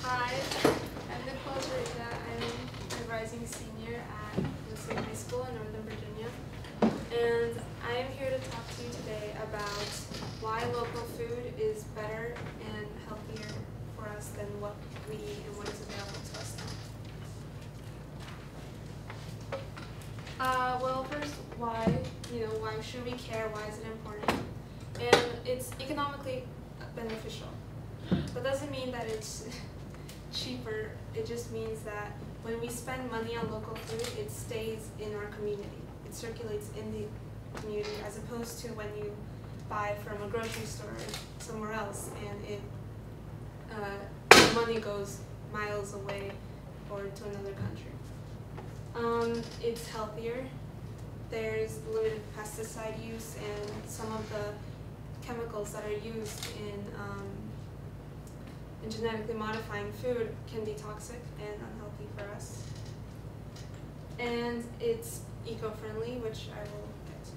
Hi, I'm Nicole Zurita. I'm a rising senior at UMass High School in Northern Virginia. And I am here to talk to you today about why local food is better and healthier for us than what we eat and what is available to us now. Well, first, why? Why should we care? Why is it important? And it's economically beneficial. That doesn't mean that it's cheaper. It just means that when we spend money on local food, it stays in our community. It circulates in the community, as opposed to when you buy from a grocery store somewhere else and the money goes miles away or to another country. It's healthier. There's limited pesticide use, and some of the chemicals that are used in genetically modifying food can be toxic and unhealthy for us. And it's eco-friendly, which I will get to.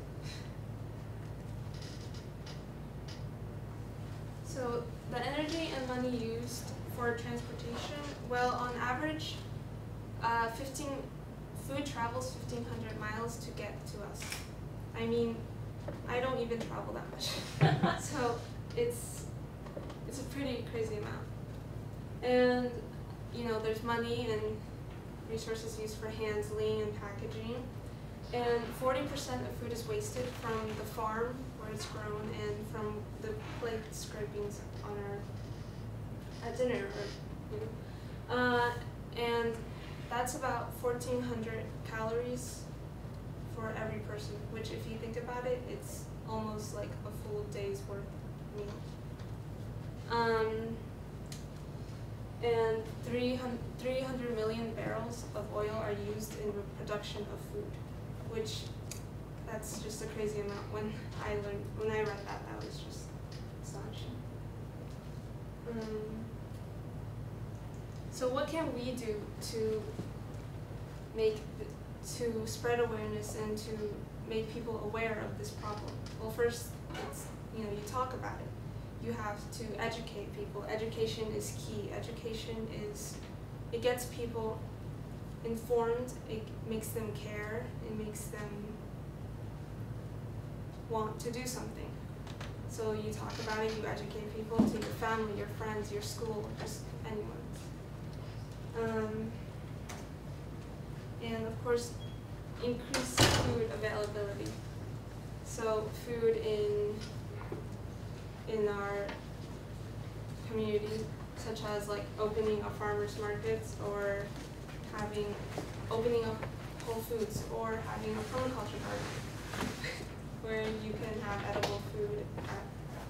So the energy and money used for transportation, well, on average, food travels 1,500 miles to get to us. I mean, I don't even travel that much. So it's a pretty crazy amount. And there's money and resources used for handling and packaging. And 40% of food is wasted from the farm where it's grown and from the plate scrapings on at dinner. And that's about 1,400 calories for every person, which, if you think about it, it's almost like a full day's worth of meal. And 300 million barrels of oil are used in the production of food, which that's just a crazy amount. When I read that, that was just astonishing. So what can we do to spread awareness and to make people aware of this problem? Well, first, it's, you talk about it. You have to educate people. Education is key. It gets people informed, it makes them care, it makes them want to do something. So you talk about it, you educate people, to your family, your friends, your school, just anyone. And of course, increase food availability. So food in our community, such as like opening up farmers markets, or opening up Whole Foods, or having a permaculture garden where you can have edible food at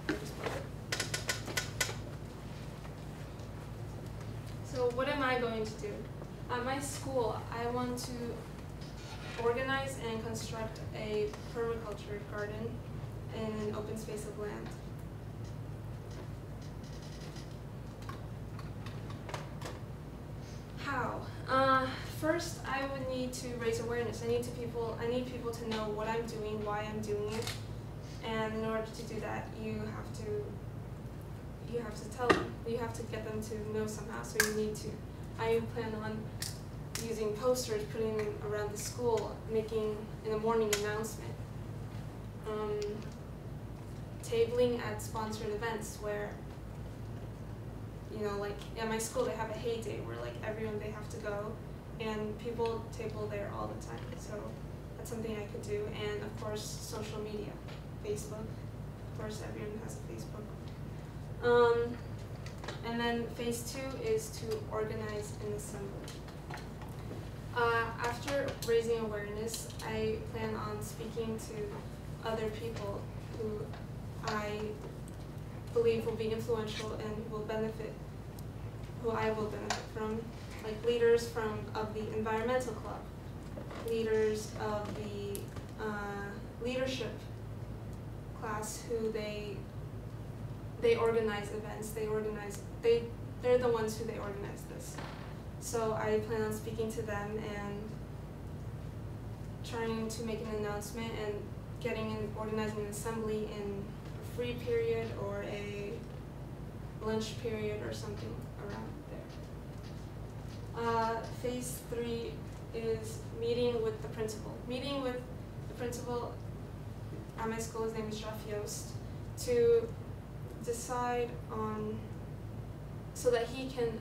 your disposal. So what am I going to do? At my school, I want to organize and construct a permaculture garden in an open space of land. How? First, I would need to raise awareness. I need people to know what I'm doing, why I'm doing it, and in order to do that, you have to tell them. You have to get them to know somehow. So I plan on using posters, putting them around the school, making in the morning announcement, tabling at sponsored events where, like at my school they have a hay day where like they have to go, and people table there all the time. So that's something I could do. And of course, social media, Facebook. Of course, everyone has a Facebook. And then phase 2 is to organize an assembly. After raising awareness, I plan on speaking to other people who I believe will be influential and who I will benefit from, like leaders of the environmental club, leaders of the leadership class, who they organize events. They're the ones who organize this. So I plan on speaking to them and trying to make an announcement and organizing an assembly in a free period or a lunch period or something around there. Phase 3 is meeting with the principal. Meeting with the principal at my school, his name is Jeff Yost, to decide on, so that he can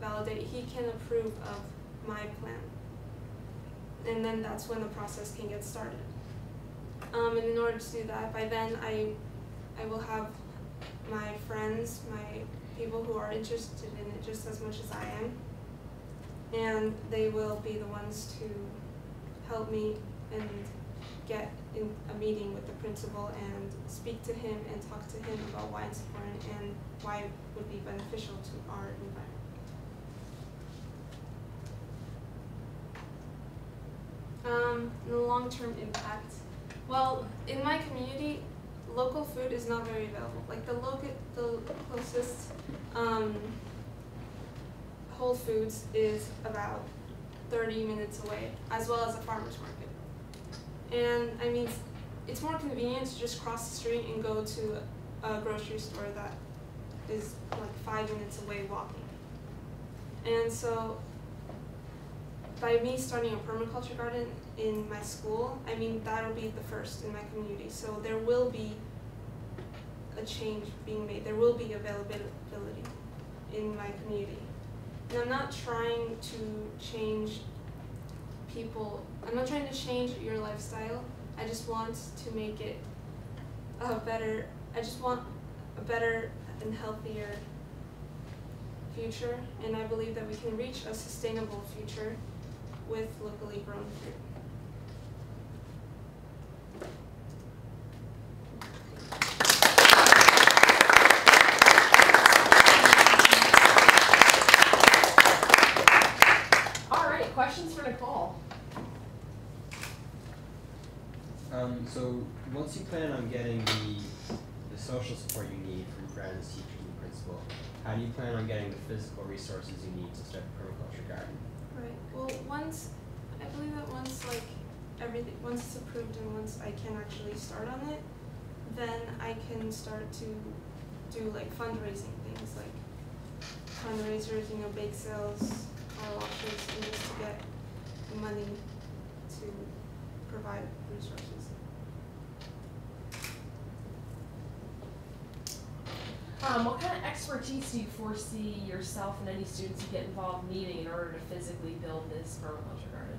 validate, he can approve of my plan. And then that's when the process can get started. And in order to do that, by then I will have my friends, my people who are interested in it just as much as I am. And they will be the ones to help me and get in a meeting with the principal and speak to him and talk to him about why it's important and why it would be beneficial to our environment. The long-term impact. Well, in my community, local food is not very available. Like the closest Whole Foods is about 30 minutes away, as well as a farmer's market. And I mean, it's more convenient to just cross the street and go to a grocery store that is like 5 minutes away walking. And so by me starting a permaculture garden in my school, I mean, that'll be the first in my community. So there will be a change being made. There will be availability in my community. And I'm not trying to change people. I'm not trying to change your lifestyle. I just want to make it better. I just want a better and healthier future. And I believe that we can reach a sustainable future with locally grown fruit. All right, questions for Nicole? So once you plan on getting the social support you need from friends, teachers, and principal, how do you plan on getting the physical resources you need to start the permaculture garden? Right. Well, I believe that once it's approved and once I can actually start on it, then I can start to do like fundraising things, like fundraisers, bake sales, car washes, and just to get money to provide resources. What kind of expertise do you foresee yourself and any students you get involved needing in order to physically build this permaculture garden?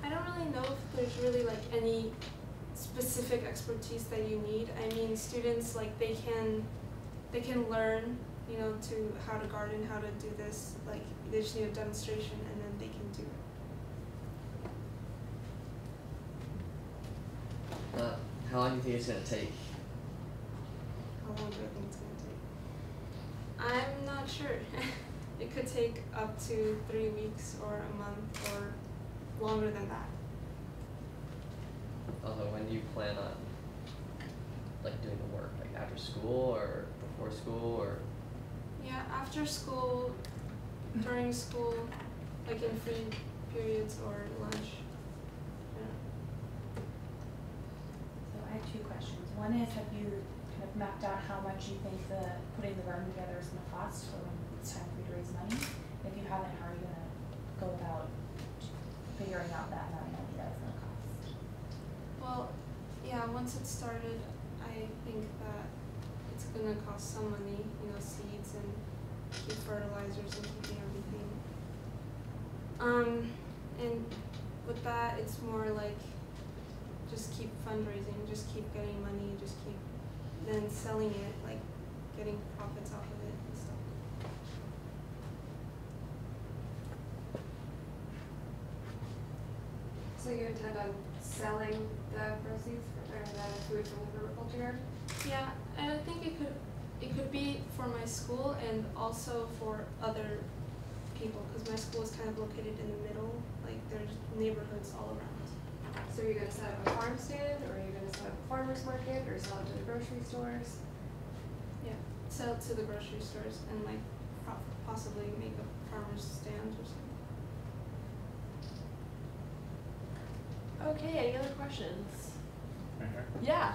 I don't really know if there's really like any specific expertise that you need. I mean, students like they can learn, to how to garden, how to do this. Like they just need a demonstration, and then they can do it. How long do you think it's going to take? How long do I think it's going to take? I'm not sure. It could take up to 3 weeks or a month or longer than that. Although, when do you plan on doing the work? Like after school or before school or? Yeah, after school, during school, like in free periods or lunch. So I have 2 questions. One is, have you kind of mapped out how much you think putting the garden together is going to cost for when it's time for you to raise money? If you haven't, how are you going to go about figuring out that amount of money that it's going to cost? Well, yeah, once it's started, I think that it's going to cost some money, seeds and keep fertilizers and keeping everything. And with that, it's more like just keep fundraising, just keep getting money, just keep then selling it, like getting profits off of it and stuff. So you intend on selling the proceeds or the food from the permaculture garden? Yeah, and I think it could be for my school and also for other people, because my school is kind of located in the middle, like there's neighborhoods all around. So are you going to set up a farm stand, or are you going to set up a farmer's market, or sell it to the grocery stores? Yeah, sell it to the grocery stores and like possibly make a farmer's stand or something. Okay, any other questions? Right here. Yeah.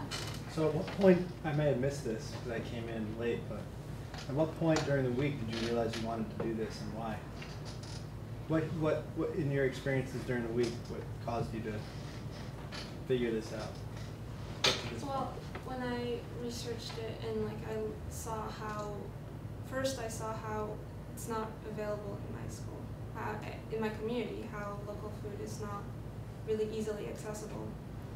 So at what point, I may have missed this because I came in late, but At what point during the week did you realize you wanted to do this, and why? What in your experiences during the week, what caused you to figure this out? Get to this Well, when I researched it and like I saw how, first I saw how it's not available in my school, in my community, how local food is not really easily accessible,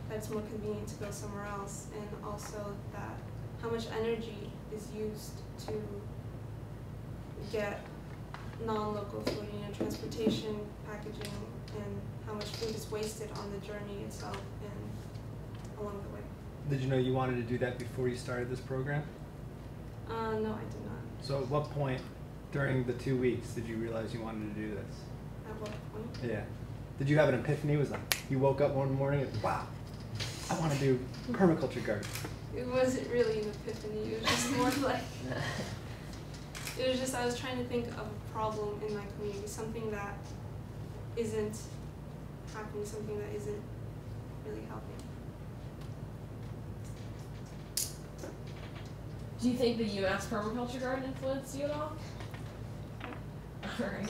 that it's more convenient to go somewhere else, and also that how much energy is used to get non-local food, transportation, packaging, and how much food is wasted on the journey itself and along the way. Did you know you wanted to do that before you started this program? No, I did not. So at what point during the 2 weeks did you realize you wanted to do this? At what point? Yeah. Did you have an epiphany? Was like you woke up one morning and wow, I want to do permaculture garden. It wasn't really an epiphany. It was just more like, it was just I was trying to think of a problem in my community, something that isn't happening, something that isn't really helping. Do you think the UMass permaculture garden influenced you at all? Alright.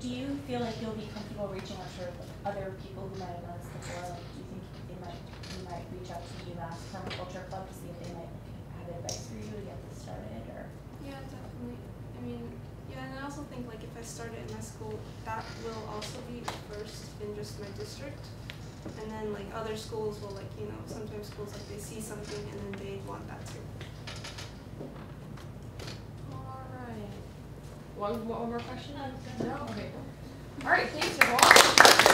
Do you feel like you'll be comfortable reaching out to other people who might have done this before? Like, do you think you might reach out to UMass Permaculture Club to see if they might have advice for you to get this started, or? Yeah, definitely. I mean, yeah, and I also think like if I start it in my school, that will also be first in just my district. And then like other schools will like, sometimes schools like they see something and then they want that too. Alright. One more question? No? Okay. Alright, thanks, Nicole.